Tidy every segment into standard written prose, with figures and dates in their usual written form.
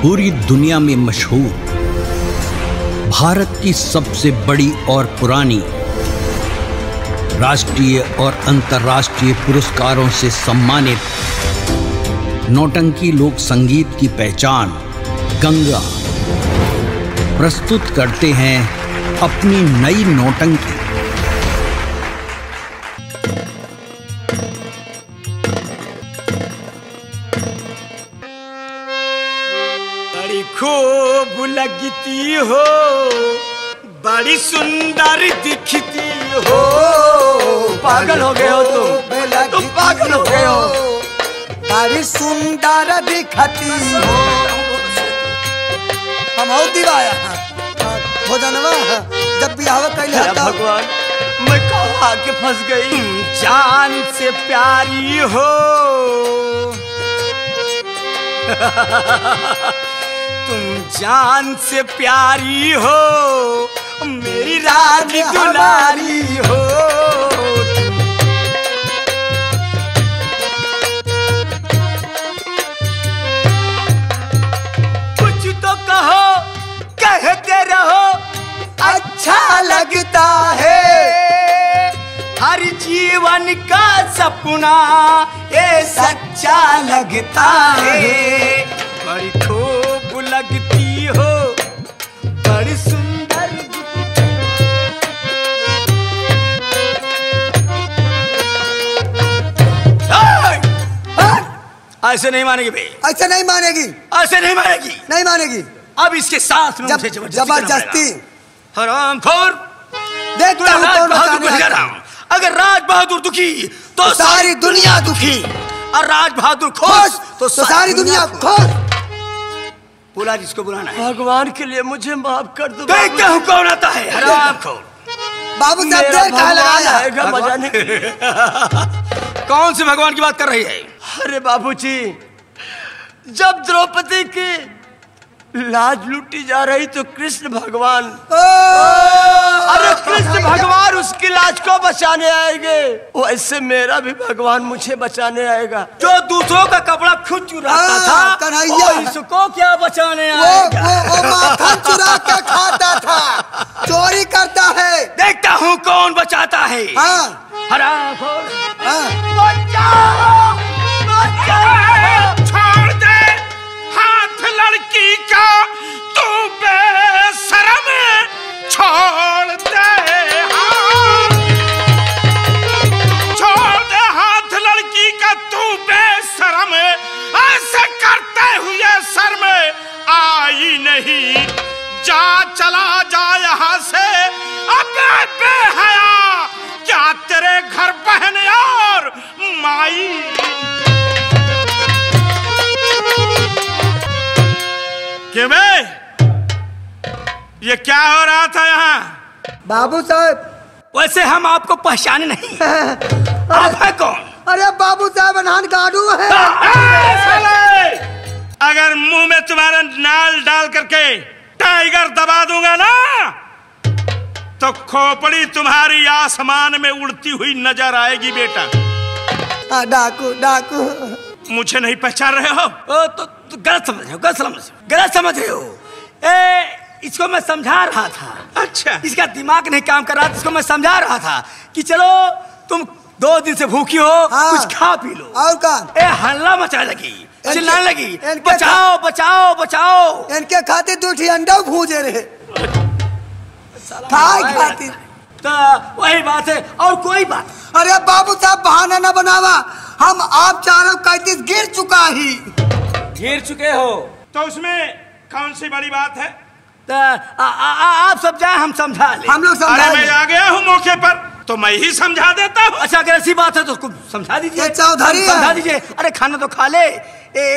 पूरी दुनिया में मशहूर, भारत की सबसे बड़ी और पुरानी, राष्ट्रीय और अंतर्राष्ट्रीय पुरस्कारों से सम्मानित नौटंकी लोक संगीत की पहचान गंगा प्रस्तुत करते हैं अपनी नई नौटंकी। बड़ी खूब लगती हो, बड़ी सुंदर दिखती हो। पागल हो गए हो तुम पागल हो गए हो। बड़ी सुंदर दिखती हो। हम हो दीवाया भोजनवा जब भी आवा कैले हटा। भगवान मैं कहाँ आके फंस गई। तुम जान से प्यारी हो। तुम जान से प्यारी हो, मेरी रानी दुलारी हो। कुछ तो कहो, कहते रहो, अच्छा लगता है। हर जीवन का सपना ये सच्चा लगता है। बड़ी खूब लगती हो, बड़ी सुंदर ऐसे नहीं मानेगी भाई, ऐसे नहीं मानेगी, ऐसे नहीं मानेगी, नहीं मानेगी। अब इसके साथ में मुझे जबरदस्ती हरामखोर। देखता हूँ कौन बचाने। अगर राज बहादुर दुखी तो सारी दुनिया दुखी, और राज बहादुर खुश तो सारी दुनिया खुश। बुला जिसको बुलाना है। भगवान के लिए मुझे माफ कर दो। देखता हूँ कौन आता है। हरामखोर। बाबू साहब देर कहाँ लगाया? बजाने के लिए। कौन से भगवान की बात कर रही है? अरे बाबूजी, जब द्रौपदी की लाज लूटी जा रही तो कृष्ण भगवान, अरे कृष्ण भगवान उसकी लाज को बचाने आएंगे, वैसे मेरा भी भगवान मुझे बचाने आएगा। जो दूसरों का कपड़ा खुद चुराता था, कन्हैया इसको क्या बचाने आएगा? वो माखन चुरा के खाता था, चोरी करता है। देखता हूँ कौन बचाता है। हरामखोर। बचाओ, बचाओ। छोड़ दे हाथ लड़की का, तू बेशरम। छोड़ दे हाथ, छोड़ दे हाथ लड़की का, तू बेशरम। ऐसे करते हुए सर में आई नहीं। जा चला जा यहाँ से, अबे बेहया। क्या तेरे घर बहन और माई? क्यों बे? ये क्या हो रहा था यहाँ? बाबू साहब, वैसे हम आपको पहचाने नहीं। आप है कौन? अरे बाबू साहब अनहान गाड़ू है। साले! अगर मुंह में तुम्हारे नाल डाल करके टाइगर दबा दूंगा ना, तो खोपड़ी तुम्हारी आसमान में उड़ती हुई नजर आएगी बेटा। डाकू डाकू। मुझे नहीं पहचान रहे हो? तो गलत समझ रहे हो, गलत समझ रहे हो। इसको मैं समझा रहा था। अच्छा, इसका दिमाग नहीं काम कर रहा था। इसको मैं समझा रहा था कि चलो तुम 2 दिन से भूखी हो, कुछ खा पी लो। और का? हल्ला मचाने लगी, चिल्लाने लगी, बचाओ बचाओ बचाओ। इनके खाते 2 अंडा भूजे रहे। खाती तो वही बात है, और कोई बात। अरे बाबू साहब बहाना ना बनावा, हम आप चारों कैंतीस गिर चुका ही। गिर चुके हो तो उसमें कौन सी बड़ी बात है? तो आप सब जाए, हम समझा ले। हम लोग समझा। अरे मैं आ गया हूँ मौके पर, तो मैं ही समझा देता हूँ। अच्छा अगर ऐसी बात है तो उसको समझा दीजिए। चौधरी समझा दीजिए। अरे खाना तो खा ले।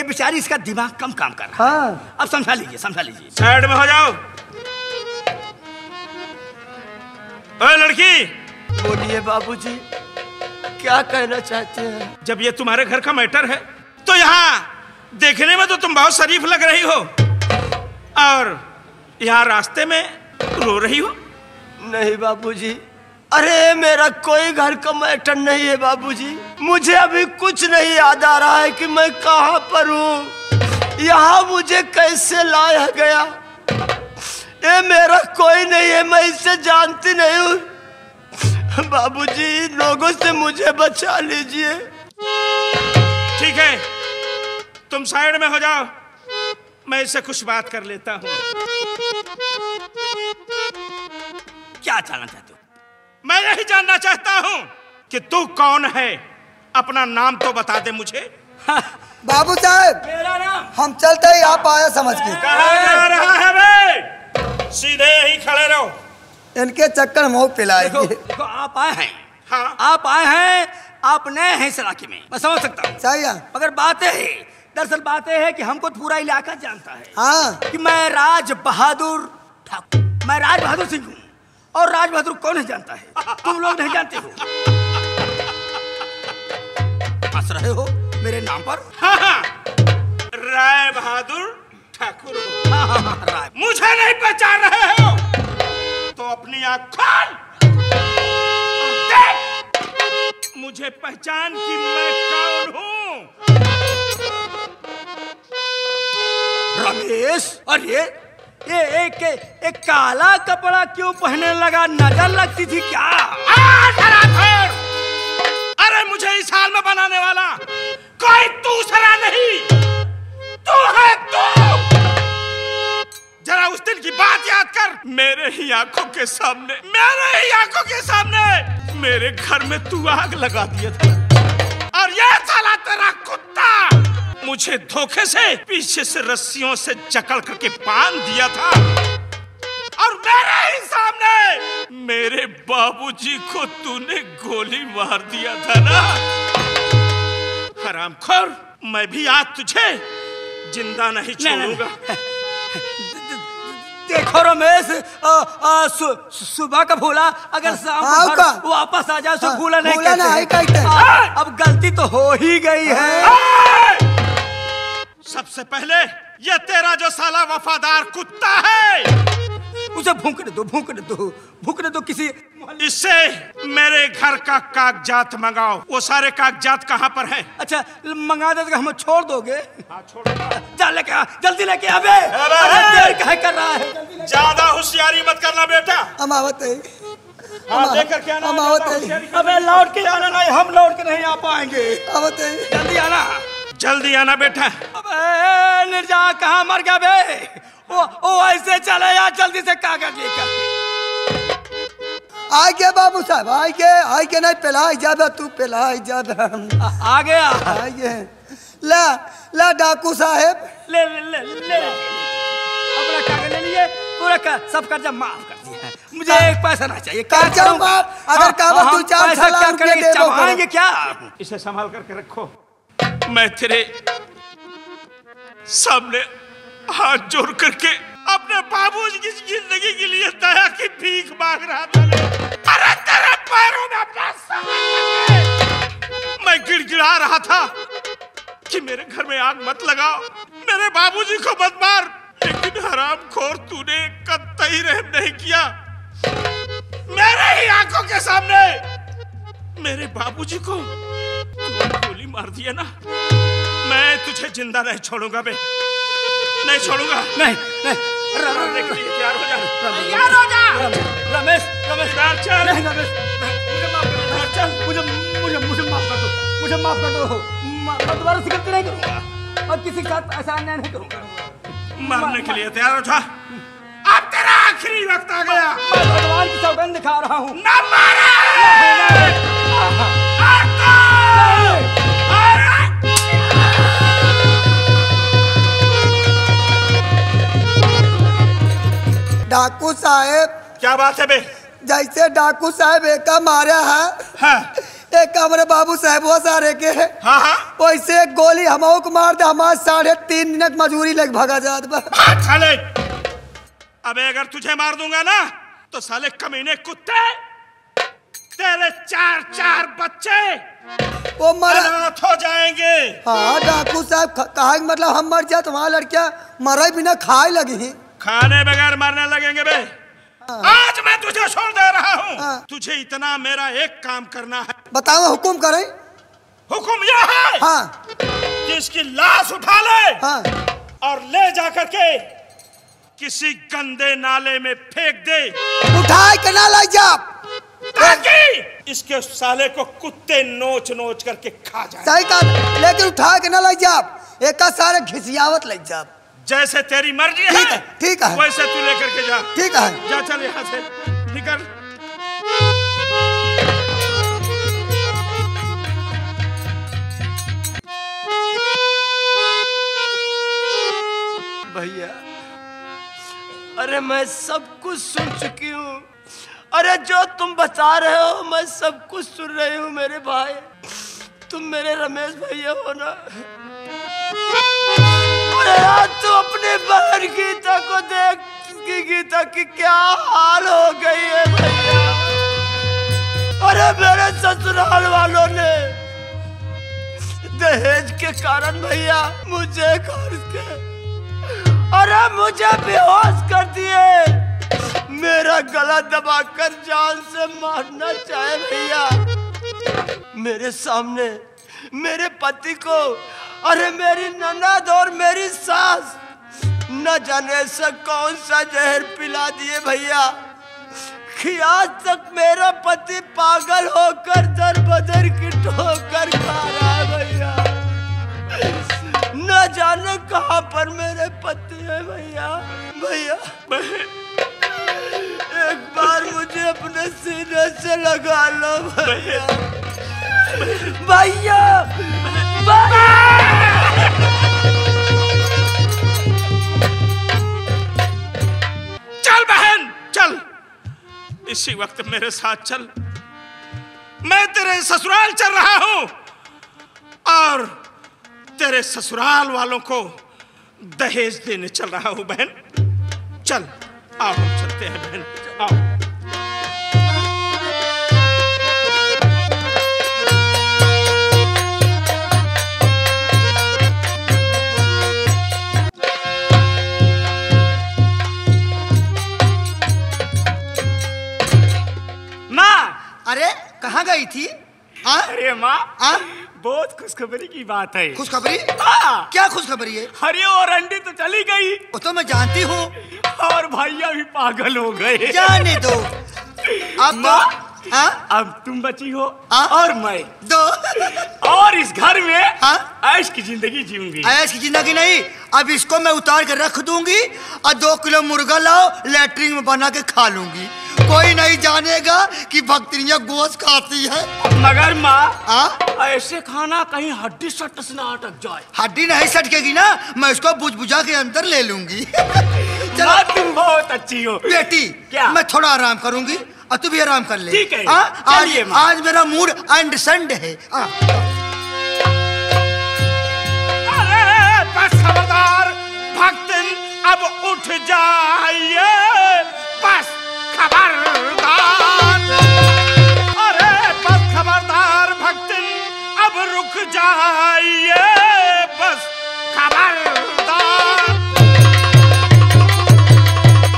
बेचारी इसका दिमाग कम काम कर रहा है। अब समझा लीजिए, समझा लीजिए। साइड में हो जाओ। ओए लड़की, बोलिए बाबूजी, क्या कहना चाहते हैं? जब ये तुम्हारे घर का मैटर है, तो यहाँ देखने में तो तुम बहुत शरीफ लग रही हो, और यहाँ रास्ते में रो रही हो। नहीं बाबूजी, अरे मेरा कोई घर का मैटर नहीं है बाबूजी। मुझे अभी कुछ नहीं याद आ रहा है कि मैं कहाँ पर हूँ। यहाँ मुझे कैसे लाया गया? ये मेरा कोई नहीं है, मैं इससे जानती नहीं हूँ। बाबूजी, इन लोगों से मुझे बचा लीजिए। ठीक है, तुम साइड में हो जाओ, मैं इससे कुछ बात कर लेता हूँ। क्या जानना चाहते हो? मैं यही जानना चाहता हूँ कि तू कौन है, अपना नाम तो बता दे मुझे। बाबू साहब, मेरा नाम? हम चलते ही आप आया समझ के। कहाँ जा रहा है बे? सीधे ही खड़े रहो। इनके चक्कर मुंह पिलाएंगे। देखो आप आए हैं। हाँ। आप आए हैं, आप नए हैं इस इलाके में, मैं समझ सकता हूँ। सही है। मगर बातें है, दरअसल बातें है कि हमको तो पूरा इलाका जानता है हाँ, कि मैं राज बहादुर ठाकुर, मैं राज बहादुर सिंह हूँ। और राज बहादुर कौन नहीं जानता है? तुम लोग नहीं जानते हो। हंस रहे हो मेरे नाम पर? हाँ, राय बहादुर ठाकुर हो। हाँ, राय। मुझे नहीं पहचान रहे हो तो अपनी आँख खोल और देख मुझे पहचान कि मैं कौन हूँ। रमेश, अरे ये एक काला कपड़ा क्यों पहनने लगा? नजर लगती थी क्या? अरे मुझे इस हाल में बनाने वाला कोई दूसरा नहीं, तू है तू। जरा उस दिन की बात याद कर। मेरे ही आंखों के सामने मेरे घर में तू आग लगा दिया था, और ये साला तेरा कुत्ता मुझे धोखे से पीछे से रस्सियों से जकड़ करके बांध दिया था, और मेरे ही सामने मेरे बाबूजी को तूने गोली मार दिया था ना। हरामखोर, मैं भी आज तुझे जिंदा नहीं छोड़ूंगा। देखो रमेश, सुबह का भूला अगर शाम को वापस आ जाए तो भूला नहीं कहते। अब गलती तो हो ही गई है। सबसे पहले ये तेरा जो साला वफादार कुत्ता है, उसे भूखने दो किसी। इससे मेरे घर का कागजात मंगाओ। वो सारे कागजात कहाँ पर हैं? अच्छा, मंगा दे तो हम छोड़ दोगे? हाँ, छोड़। चल लेके आ, जल्दी लेके आ बे। देर काहे कर रहा है? ज्यादा होशियारी मत करना बेटा। हम आवत है। हाँ, लेकर के आना। हम आवत है। अबे लौट के आना, नहीं हम लौट के नहीं आ पाएंगे। आवत है। जल्दी आना, जल्दी आना बेटा। अबे निर्जा कहाँ मर गया बे? वो ऐसे चले यार, जल्दी से कागज लेकर। आ गया बाबू साहब, आ गया नहीं पिलाई जाबे, तू पिलाई जाबे। आ गया। आ गया। ला डाकू साहब, ले अपना कागज ले लिए, पूरा सब कर्जा माफ कर दिया। मुझे एक पैसा ना चाहिए। कर्जा माफ? अगर कागज तू 4 लाख रुपया दे चढ़ाएंगे क्या? इसे संभाल करके रखो। मैं तेरे सामने हाथ जोड़ करके अपने बाबूजी की जिंदगी के लिए दया की भीख मांग रहा था। अरे तेरे पैरों में अपना मैं गिड़गिड़ा रहा था कि मेरे घर में आग मत लगाओ, मेरे बाबूजी को मत मार, लेकिन हरामखोर तूने कतई रहम नहीं किया। मेरे ही आंखों के सामने मेरे बाबूजी को गोली मार दिया ना। मैं तुझे जिंदा नहीं छोड़ूंगा बे, नहीं छोड़ूंगा। नहीं मरने के लिए तैयार हो जा। रमेश चल। मुझे माफ कर दो। मैं दोबारा से गलती नहीं करूंगा और किसी के साथ ऐसा अन्याय नहीं करूंगा। मरने के लिए तैयार हो जा। अब तेरा आखिरी वक्त आ गया। मैं भगवान की सौगंध दिखा रहा हूँ। न मारे। डाकू साहब, क्या बात है बे? जैसे डाकू साहब एक मारा है, हाँ। एक हमारे बाबू साहब वो सारे के है, हाँ। वैसे एक गोली हमको को मार दे, हमारे 3.5 दिन मजूरी लग भगा जात बा। साले, अबे अगर तुझे मार दूंगा ना तो साले कमीने कुत्ते, तेरे 4 बच्चे वो मरा हो जाएंगे। हाँ डाकू साहब, कहा मतलब हम मर जाए तो वहाँ लड़कियां मरे बिना खाए लगी। खाने बगैर मरने लगेंगे बे। आज मैं तुझे छोड़ दे रहा हूँ। तुझे इतना मेरा एक काम करना है। बताओ, हुकुम करें। हुकुम यह है कि इसकी लाश उठा ले और ले जा करके किसी गंदे नाले में फेंक दे। उठा के ना ले जा, ताकि इसके साले को कुत्ते नोच नोच करके खा जाए। सही कहा, लेकिन उठा के ना ले जा, एक सारे घिसियावत ले जा। जैसे तेरी मर्जी है, ठीक है, वैसे तू लेकर के जा। ठीक है, जा चल यहाँ से निकल। भैया अरे मैं सब कुछ सुन चुकी हूँ। अरे जो तुम बता रहे हो मैं सब कुछ सुन रही हूँ मेरे भाई। तुम मेरे रमेश भैया हो ना। अरे यार तू अपने बहन गीता को देख कि गीता की क्या हाल हो गई है भैया। अरे मेरे ससुराल वालों ने दहेज के कारण भैया मुझे घर के अरे मुझे बेहोश कर दिए। मेरा गला दबाकर जान से मारना चाहे भैया। मेरे सामने मेरे पति को अरे मेरी ननद और मेरी सास न जाने से कौन सा जहर पिला दिए भैया कि आज तक मेरा पति पागल होकर दर बदर की ठोकर खा रहा है भैया। न जाने कहां पर मेरे पति है भैया। भैया एक बार मुझे अपने सीने से लगा लो भैया। भैया चल बहन चल, इसी वक्त मेरे साथ चल। मैं तेरे ससुराल चल रहा हूं और तेरे ससुराल वालों को दहेज देने चल रहा हूं बहन। चल आओ हम चलते हैं बहन, आओ। अरे कहाँ गई थी? अरे माँ बहुत खुशखबरी की बात है। खुशखबरी? क्या खुशखबरी है? अरे और अंडी तो चली गई। वो तो मैं जानती हूँ। और भैया भी पागल हो गए। जाने दो। अब अब तुम बची हो और मैं दो और इस घर में ऐश की जिंदगी जीऊंगी। ऐश की जिंदगी नहीं, अब इसको मैं उतार कर रख दूंगी और 2 किलो मुर्गा लाओ लैट्रिन में बना के खा लूंगी। कोई नहीं जानेगा कि भक्तिनिया गोश्त खाती है। मगर माँ ऐसे खाना कहीं हड्डी सट से ना अटक जाए। हड्डी नहीं सटकेगी ना, मैं उसको बुझबुझा के अंदर ले लूंगी। चलो तुम बहुत अच्छी हो बेटी। क्या? मैं थोड़ा आराम करूंगी और तू भी आराम कर ले। ठीक है। आज मेरा मूड एंड संड है। अरे बस खबरदार भक्तिन अब उठ जाइए, बस खबरदार। अरे बस खबरदार भक्तिन अब रुक जाइए, बस खबरदार।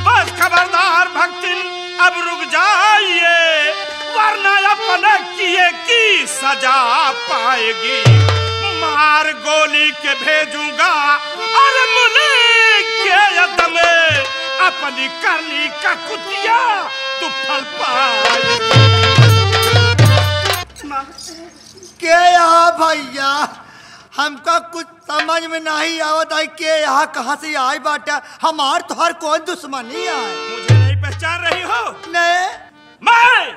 बस खबरदार भक्तिन अब रुक जाइए, वरना अपने किए की सजा पाएगी। मार गोली के भेजूंगा और मुल्क के यद में अपनी करनी का कुतिया तू फल पाएगी। के यहाँ भैया हमका कुछ समझ में नहीं आवत है के यहाँ कहाँ से आई बाटा। हमार तो हर कोई दुश्मनी है। मुझे नहीं पहचान रही हो? नहीं। मैं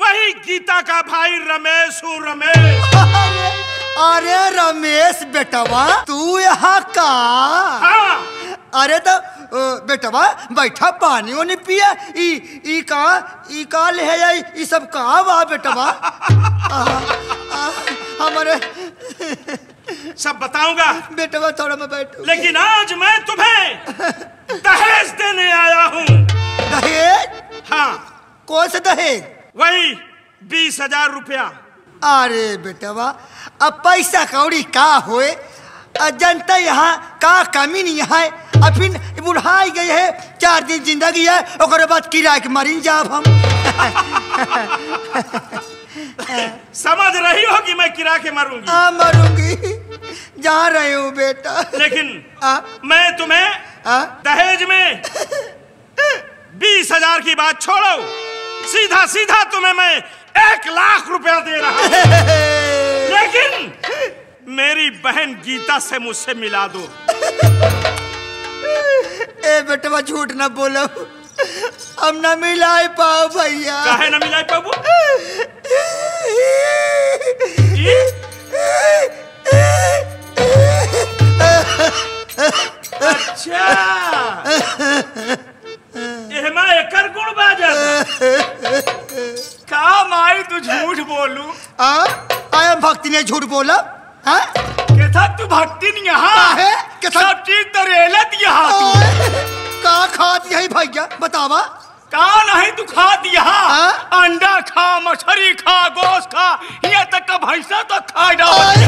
वही गीता का भाई रमेश हूँ। रमेश। अरे रमेश बेटवा तू यहाँ का? हाँ। अरे तो बेटवा बैठा पानी वो नहीं पिया। ई का ले है ई सब कहाँ बा बेटवा? हमारे सब बताऊंगा बेटवा, थोड़ा मैं बैठू। लेकिन आज मैं तुम्हें दहेज देने आया हूँ। दहेज? हाँ। कौन सा दहेज? वही 20,000 रुपया। अरे बेटवा अब पैसा कौड़ी का होए, जनता यहाँ का कमी नहीं है। अब फिर बुढ़ाई गई है, 4 दिन जिंदगी है, और बाद किराए के मरीन जाब हम। समझ रही हो कि मैं किरा के मरूंगी? हाँ मरूंगी। जा रहे हूँ बेटा। लेकिन मैं तुम्हें दहेज में 20,000 की बात छोड़ो, सीधा सीधा तुम्हें मैं 1 लाख रुपया दे रहा हूँ। लेकिन मेरी बहन गीता से मुझसे मिला दो। ए बेटा झूठ ना बोलो, हम ना मिला पाओ भैया। काहे ना मिला पाओ? अच्छा एहमा एकर गुण बाजा का माई तू झूठ बोलू? आया भक्ति ने झूठ बोला? कैसा तू भक्ति नहीं यहाँ है? सब चीज तो रेलत यहाँ तू का खात यही भैया बतावा? का नहीं तू खात यहाँ? अंडा खा, मछली खा, गोश्त खा, यहाँ तक का भैंसा तो खा डाल।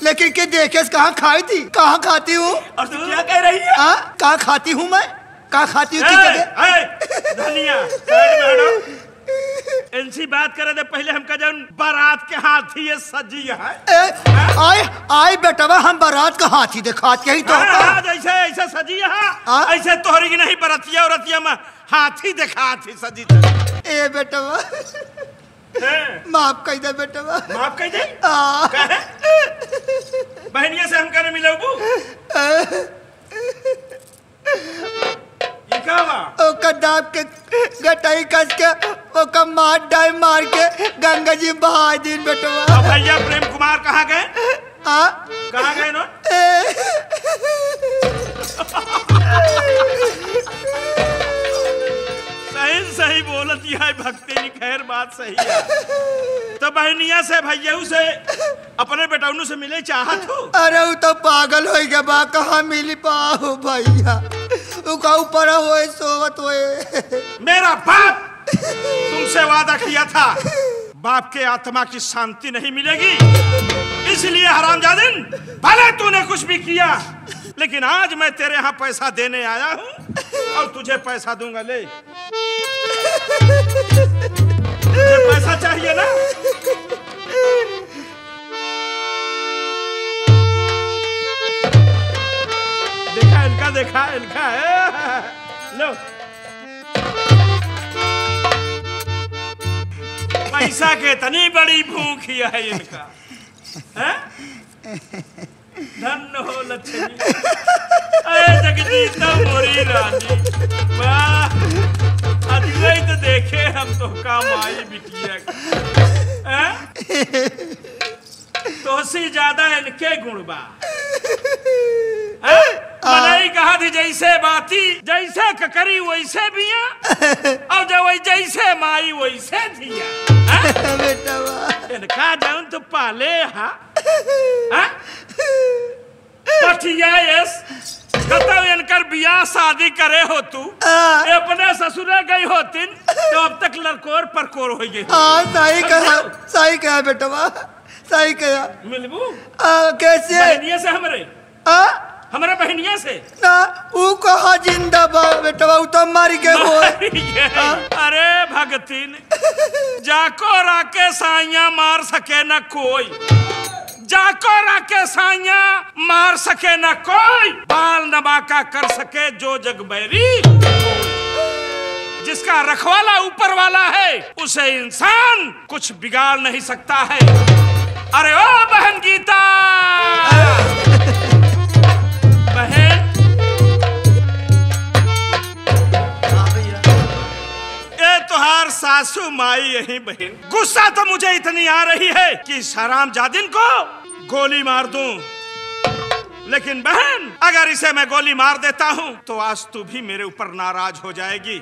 लेकिन के देखे कहाँ खाई थी? कहाँ खाती हूँ? और तू क्या कह रही है? कहाँ खाती हूँ मैं? कहाँ खाती हूँ? धनिया साइड में हटो। इनसी बात करे दे पहले हमका जब बारात के हाथी ये सजी है। आए बेटवा हम बारात का हाथी दिखात यही तो जैसे ऐसे सजी है ऐसे तोहरी की नहीं बरतिया और रतिया में हाथी दिखा थी सजी। ए बेटवा माफ कर दे बेटवा, माफ कर दे। बहनिया से हम करे मिलो दाब के गटाई कस के ओका मार डाई मार के गंगा जी बहा दिन बेटवा। भैया प्रेम कुमार कहाँ गए? कहाँ गए नो? सही बोलत है भक्ति की, खैर बात सही है। तो बहनिया से भैया से अपने बेटौनू से मिले चाहत हो? अरे वो तो पागल हो गया बा, कहाँ मिली पाओ भैया? उका ऊपर होए सोवत होए। मेरा बाप तुमसे वादा किया था बाप के आत्मा की शांति नहीं मिलेगी, इसलिए हरामजादिन भले तूने कुछ भी किया, लेकिन आज मैं तेरे यहाँ पैसा देने आया हूँ और तुझे पैसा दूंगा। ले तुझे पैसा चाहिए ना? देखा इनका है। लो पैसा के इतनी बड़ी भूख है इनका। धन्य हो लक्ष्मी, अरे जगदीता मोरी रानी, वाह अजगई तो देखे हम तो काम आई बिटिया। तो सी ज्यादा इनके गुण बा। मलाई कहा थी जैसे बाती जैसे ककरी वैसे बिया और जब जैसे माई वैसे दिया। इनका जाऊं तो पाले पठिया इनकर बियाह शादी करे हो तू अपने ससुरे गई होती तो अब तक लड़कोर परकोर हो गई। सही कहा बेटवा, सही कहा। मिलबू कैसे? बहनिया से हमारे बहनिया से ना वो कहा जिंदा बा बेटवा, वो तो मर गए हो। अरे भगतीन जाको राके साइया मार सके न कोई, जाको राके साइया मार सके न कोई, बाल नबाका कर सके जो जग बैरी। जिसका रखवाला ऊपर वाला है उसे इंसान कुछ बिगाड़ नहीं सकता है। अरे ओ बहन गीता, बहन ये तुहार सासू माई यही बहन। गुस्सा तो मुझे इतनी आ रही है कि हरामजादिन को गोली मार दूं, लेकिन बहन अगर इसे मैं गोली मार देता हूं तो आज तू भी मेरे ऊपर नाराज हो जाएगी।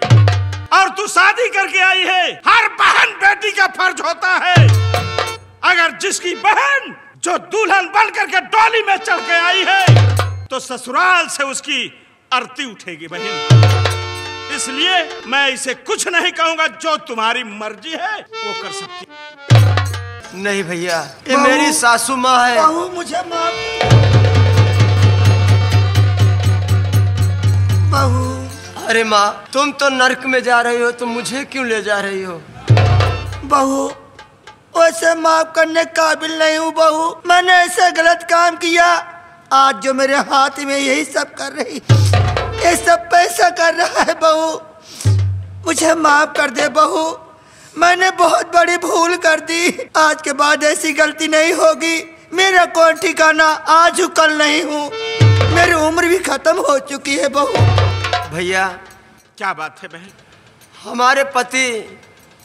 और तू शादी करके आई है, हर बहन बेटी का फर्ज होता है अगर जिसकी बहन जो दुल्हन बन करके डोली में चढ़ के आई है तो ससुराल से उसकी आरती उठेगी बहन। इसलिए मैं इसे कुछ नहीं कहूंगा, जो तुम्हारी मर्जी है वो कर सकती। नहीं भैया, ये मेरी सासू माँ है। बहू मुझे माफ। बहू। अरे माँ, तुम तो नरक में जा रही हो तो मुझे क्यों ले जा रही हो? बहू वैसे माफ करने काबिल नहीं हूँ बहू। मैंने ऐसा गलत काम किया, आज जो मेरे हाथ में यही सब कर रही, ये सब पैसा कर रहा है बहू। मुझे माफ कर दे बहू, मैंने बहुत बड़ी भूल कर दी। आज के बाद ऐसी गलती नहीं होगी। मेरा कौन ठिकाना, आज हूँ कल नहीं हूँ। मेरी उम्र भी खत्म हो चुकी है बहू। भैया क्या बात है बहन? हमारे पति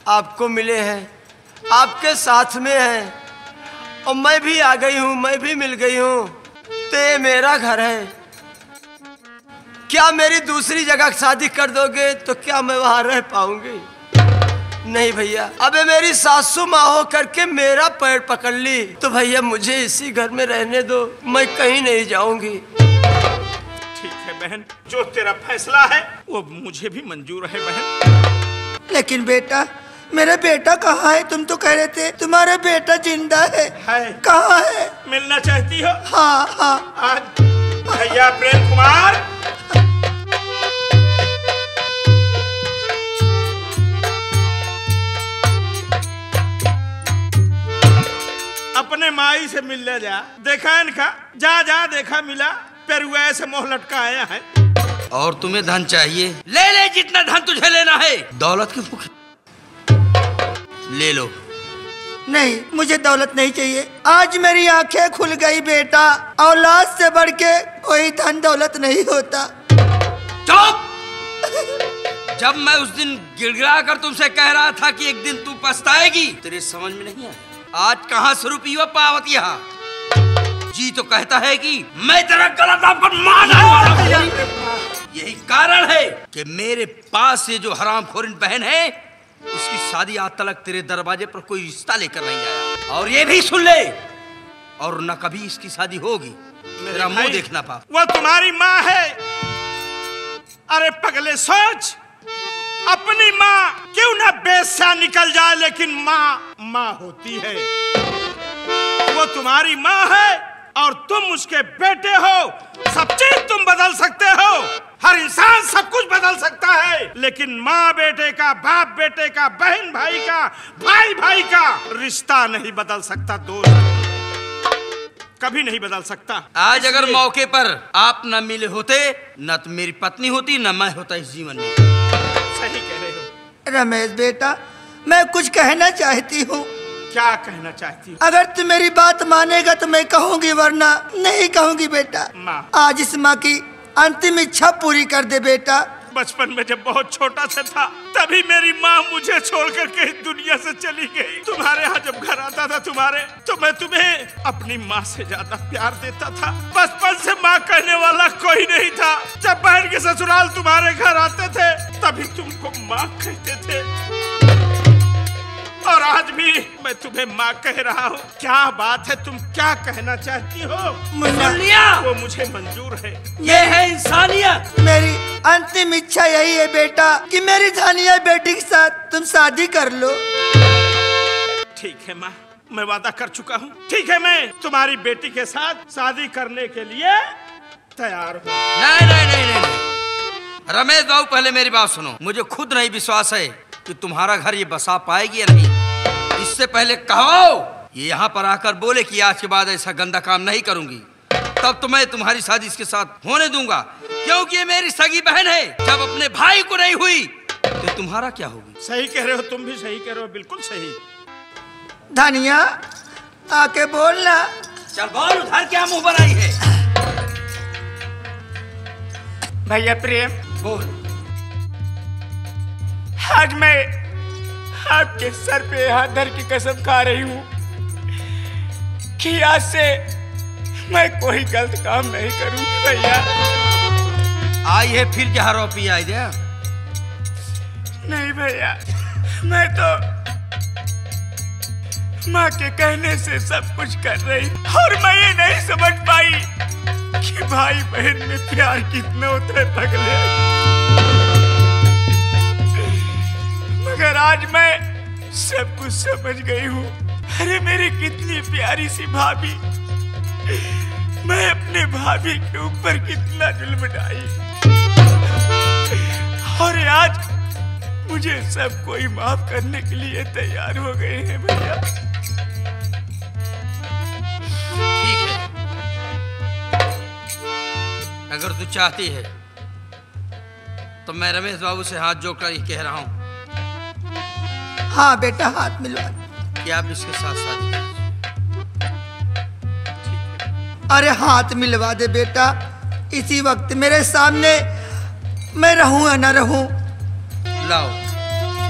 आपको मिले हैं, आपके साथ में हैं, और मैं भी आ गई हूँ, मैं भी मिल गई हूँ। तो ये मेरा घर है, क्या मेरी दूसरी जगह शादी कर दोगे तो क्या मैं वहाँ रह पाऊंगी? नहीं भैया, अबे मेरी सासू माँ हो करके मेरा पैर पकड़ ली, तो भैया मुझे इसी घर में रहने दो, मैं कहीं नहीं जाऊंगी। ठीक है बहन, जो तेरा फैसला है वो मुझे भी मंजूर है बहन। लेकिन बेटा, मेरा बेटा कहाँ है? तुम तो कह रहे थे तुम्हारा बेटा जिंदा है। कहाँ है? मिलना चाहती हो? हाँ हाँ। आज भैया प्रेम कुमार, अपने माई से मिलने जा। देखा इनका, जा जा देखा मिला, फिर ऐसे मोह लटका आया है। और तुम्हें धन चाहिए? ले ले जितना धन तुझे लेना है। दौलत की भूख ले लो। नहीं, मुझे दौलत नहीं चाहिए। आज मेरी आंखें खुल गई बेटा, औलाद से बढ़ के कोई धन दौलत नहीं होता। चुप! जब मैं उस दिन गिड़गिड़ा कर तुमसे कह रहा था कि एक दिन तू पछताएगी, तेरे समझ में नहीं आया। आज कहाँ से रुपी हुआ पावत यहाँ? जी तो कहता है कि मैं तेरा गला दाबकर मारने वाला हूँ। यही कारण है कि मेरे पास ये जो हरामखोरिन बहन है, इसकी शादी आज तक तेरे दरवाजे पर कोई रिश्ता लेकर नहीं आया। और ये भी सुन ले, और न कभी इसकी शादी होगी। मेरा मुंह देखना पा। वो तुम्हारी माँ है। अरे पगले सोच, अपनी माँ क्यों ना बेस्या निकल जाए, लेकिन माँ माँ होती है। वो तुम्हारी माँ है और तुम उसके बेटे हो। सब चीज तुम बदल सकते हो, हर इंसान सब कुछ बदल सकता है, लेकिन माँ बेटे का, बाप बेटे का, बहन भाई का, भाई भाई का रिश्ता नहीं बदल सकता दोस्त, कभी नहीं बदल सकता। आज अगर मौके पर आप न मिले होते, न तो मेरी पत्नी होती, न मैं होता इस जीवन में। सही कह रहे हो रमेश बेटा, मैं कुछ कहना चाहती हूँ। क्या कहना चाहती हो? अगर तू मेरी बात मानेगा तो मैं कहूँगी, वरना नहीं कहूँगी बेटा। माँ, आज इस माँ की अंतिम इच्छा पूरी कर दे बेटा। बचपन में जब बहुत छोटा सा था, तभी मेरी माँ मुझे छोड़कर कहीं दुनिया से चली गई। तुम्हारे यहाँ जब घर आता था तो मैं तुम्हें अपनी माँ से ज्यादा प्यार देता था। बचपन से माँ कहने वाला कोई नहीं था। जब बहन के ससुराल तुम्हारे घर आते थे, तभी तुमको माँ कहते थे, और आज भी मैं तुम्हें माँ कह रहा हूँ। क्या बात है, तुम क्या कहना चाहती हो? वो मुझे मंजूर है। ये है इंसानियत। मेरी अंतिम इच्छा यही है बेटा कि मेरी धानिया बेटी के साथ तुम शादी कर लो। ठीक है माँ, मैं वादा कर चुका हूँ। ठीक है, मैं तुम्हारी बेटी के साथ शादी करने के लिए तैयार हूँ। नहीं नहीं नहीं नहीं, रमेश बाबू पहले मेरी बात सुनो। मुझे खुद नहीं विश्वास है कि तुम्हारा घर ये बसा पाएगी या नहीं। इससे पहले कहो ये यहाँ पर आकर बोले कि आज के बाद ऐसा गंदा काम नहीं करूंगी, तब तो मैं तुम्हारी शादी इसके साथ होने दूंगा, क्योंकि ये मेरी सगी बहन है। जब अपने भाई को नहीं हुई तो तुम्हारा क्या होगी? सही कह रहे हो, तुम भी सही कह रहे हो, बिल्कुल सही। धानिया आके बोलना। चल बोल, उधर क्या मुंह बनाई है? भैया प्रेम, बोल। आज मैं आपके सर पे हाथ धर की कसम खा रही हूँ कि आज से मैं कोई गलत काम नहीं करूंगी भैया। आई है फिर क्या आरोपी आई दिया? नहीं भैया, मैं तो माँ के कहने से सब कुछ कर रही, और मैं ये नहीं समझ पाई कि भाई बहन में प्यार कितना होता है पगले। मगर आज मैं सब कुछ समझ गई हूँ। अरे मेरी कितनी प्यारी सी भाभी, मैं अपने भाभी के ऊपर कितना जुल्म ढाई, और आज मुझे सब कोई माफ करने के लिए तैयार हो गए हैं भैया। अगर तू चाहती है तो मैं रमेश बाबू से हाथ जोड़कर ही कह रहा हूँ हाँ बेटा, हाथ मिलवा। कि आप इसके साथ शादी कीजिए। अरे हाथ मिलवा दे बेटा, इसी वक्त मेरे सामने, मैं रहूं या न रहूं। लाओ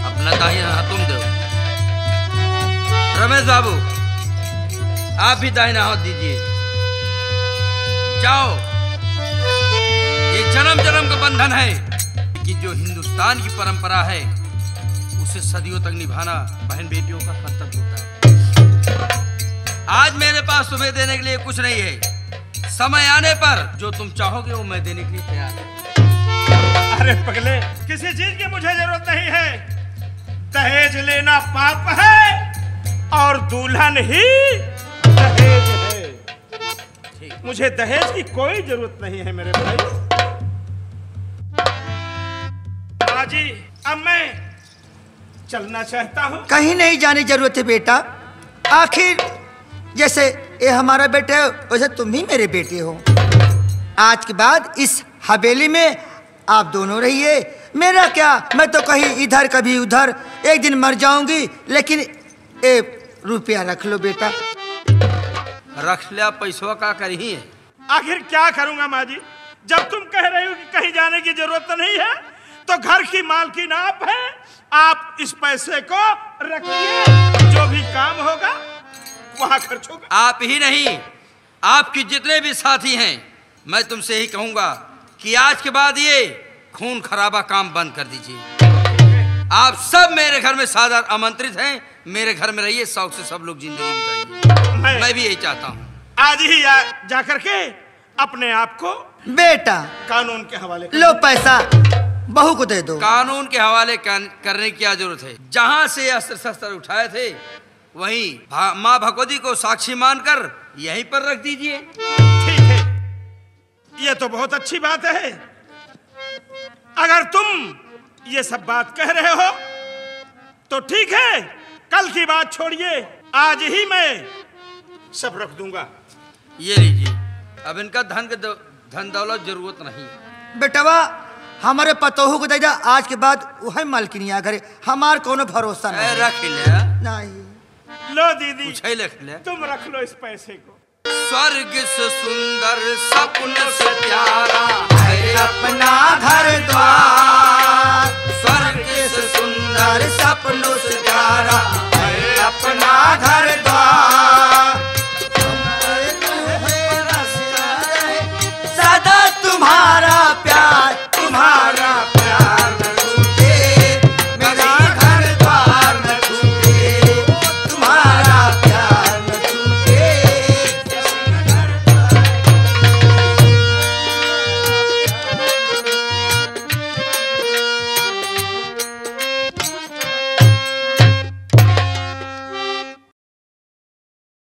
अपना दाहिना हाथ तुम दो। रमेश बाबू आप भी दाहिना हाथ दीजिए। जाओ, ये जन्म जन्म का बंधन है कि जो हिंदुस्तान की परंपरा है उसे सदियों तक निभाना बहन बेटियों का कर्तव्य होता है। आज मेरे पास तुम्हें देने के लिए कुछ नहीं है, समय आने पर जो तुम चाहोगे वो मैं देने के लिए तैयार हूं। अरे पगले, किसी चीज की मुझे जरूरत नहीं है। दहेज लेना पाप है और दुल्हन ही दहेज है। मुझे दहेज की कोई जरूरत नहीं है मेरे भाई। बाजी, अब मैं चलना चाहता हूँ। कहीं नहीं जाने की जरूरत है बेटा। आखिर जैसे ये हमारा बेटा है वैसे तुम ही मेरे बेटे हो। आज के बाद इस हवेली में आप दोनों रहिए। मेरा क्या, मैं तो कहीं इधर कभी उधर, एक दिन मर जाऊंगी। लेकिन एक रुपया रख लो बेटा। रख लिया, पैसों का कर ही है। आखिर क्या करूंगा माँ जी, जब तुम कह रहे हो कि कहीं जाने की जरूरत नहीं है, तो घर की मालकिन आप है। आप इस पैसे को रखिए, जो भी काम होगा वहां खर्च होगा। आप ही नहीं, आपके जितने भी साथी हैं, मैं तुमसे ही कहूंगा कि आज के बाद ये खून खराबा काम बंद कर दीजिए। आप सब मेरे घर में सादर आमंत्रित हैं। मेरे घर में रहिए, शौक से सब लोग जिंदगी बिताइए। मैं भी यही चाहता हूँ। आज ही जा करके अपने आप को बेटा कानून के हवाले लो, पैसा बहू को दे दो। कानून के हवाले करने की क्या जरूरत है? जहाँ से अस्त्र शस्त्र उठाए थे वहीं माँ भगवती को साक्षी मानकर यहीं पर रख दीजिए। ठीक है, ये तो बहुत अच्छी बात है। अगर तुम ये सब बात कह रहे हो तो ठीक है, कल की बात छोड़िए, आज ही मैं सब रख दूंगा। ये लीजिए, अब इनका धन दौलत जरूरत नहीं। बेटवा हमारे पतोहू को दे दे, आज के बाद वही मालकिनिया करे। हमार कोनो भरोसा नहीं। रख ले नहीं। लो दीदी, लिख ले। तुम रख लो इस पैसे को। स्वर्ग से सुंदर सपन से प्यारा है